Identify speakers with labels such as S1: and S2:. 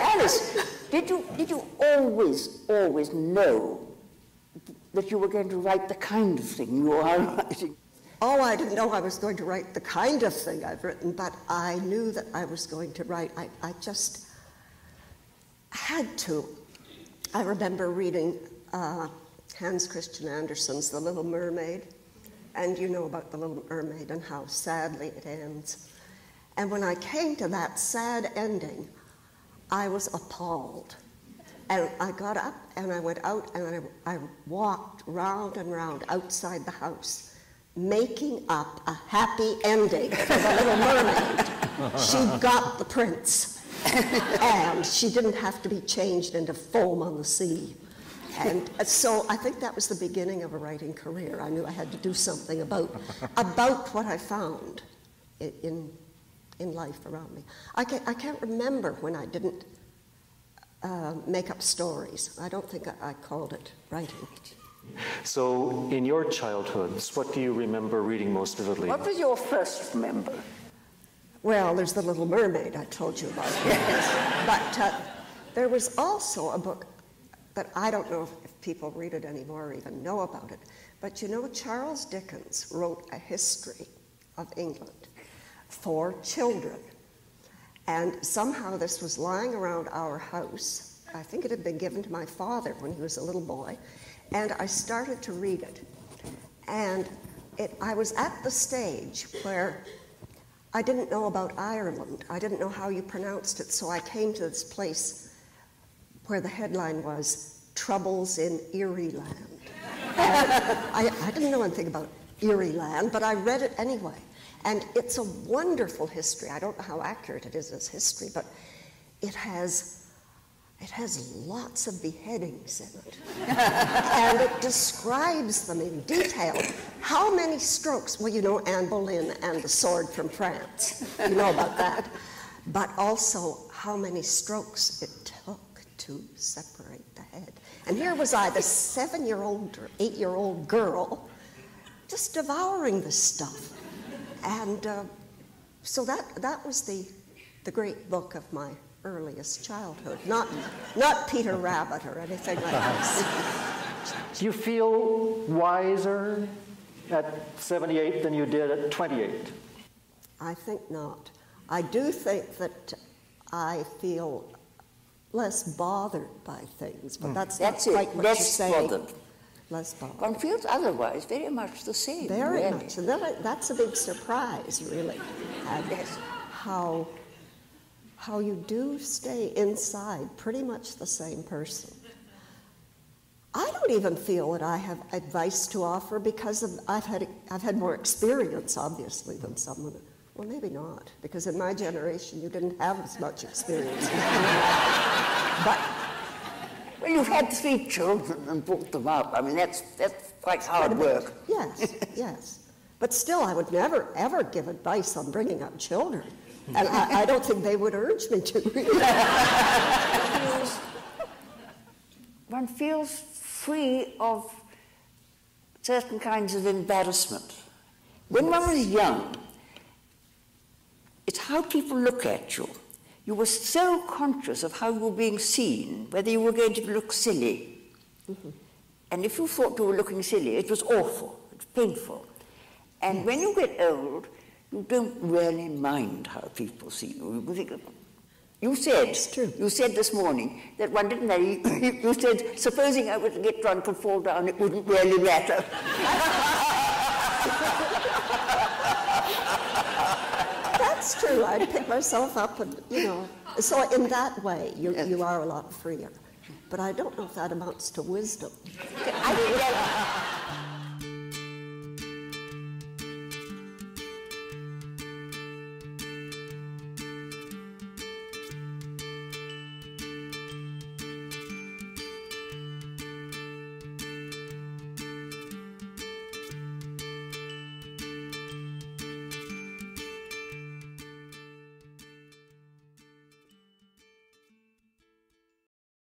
S1: Alice, did you always know that you were going to write the kind of thing you are writing?
S2: Oh, I didn't know I was going to write the kind of thing I've written, but I knew that I was going to write. I just had to. I remember reading Hans Christian Andersen's The Little Mermaid, and you know about The Little Mermaid and how sadly it ends. And when I came to that sad ending, I was appalled. And I got up and I went out and I walked round and round outside the house, making up a happy ending for The Little Mermaid. She got the prince, and she didn't have to be changed into foam on the sea. And so I think that was the beginning of a writing career. I knew I had to do something about what I found in life around me. I can't remember when I didn't make up stories. I don't think I called it writing.
S3: So, in your childhoods, what do you remember reading most vividly?
S1: What was your first memory?
S2: Well, there's The Little Mermaid I told you about. But there was also a book that I don't know if people read it anymore or even know about it. But you know, Charles Dickens wrote a history of England for children. And somehow this was lying around our house. I think it had been given to my father when he was a little boy. And I started to read it. And I was at the stage where I didn't know about Ireland. I didn't know how you pronounced it. So I came to this place where the headline was, Troubles in Erie Land. I didn't know anything about Erie Land, but I read it anyway. And it's a wonderful history. I don't know how accurate it is as history, but it has lots of beheadings in it. And it describes them in detail. How many strokes? Well, you know Anne Boleyn and the sword from France. You know about that. But also how many strokes it took to separate the head. And here was I, the 7-year-old or 8-year-old girl, just devouring this stuff. And so that was the great book of my earliest childhood, not Peter Rabbit or anything like that.
S3: Do you feel wiser at 78 than you did at 28?
S2: I think not. I do think that I feel less bothered by things, but that's not quite what you're saying.
S1: Bothered.
S2: Less bothered.
S1: One feels otherwise very much the same.
S2: Very much. And that's a big surprise, really. And
S1: yes.
S2: How you do stay inside pretty much the same person. I don't even feel that I have advice to offer because I've had more experience, obviously, than someone. Well, maybe not, because in my generation you didn't have as much experience. But
S1: well, you've had 3 children and brought them up. I mean, that's quite hard work.
S2: Yes, yes. But still, I would never, ever give advice on bringing up children. And I don't think they would urge me to.
S1: One feels free of certain kinds of embarrassment. When one was young, it's how people look at you. You were so conscious of how you were being seen, whether you were going to look silly. Mm-hmm. And if you thought you were looking silly, it was awful, it was painful. And yes. When you get old, you don't really mind how people see you. You said this morning that one didn't know, you said, supposing I were to get drunk and fall down, it wouldn't really matter.
S2: That's true. I'd pick myself up and, you know. So in that way, you are a lot freer. But I don't know if that amounts to wisdom.
S1: I think that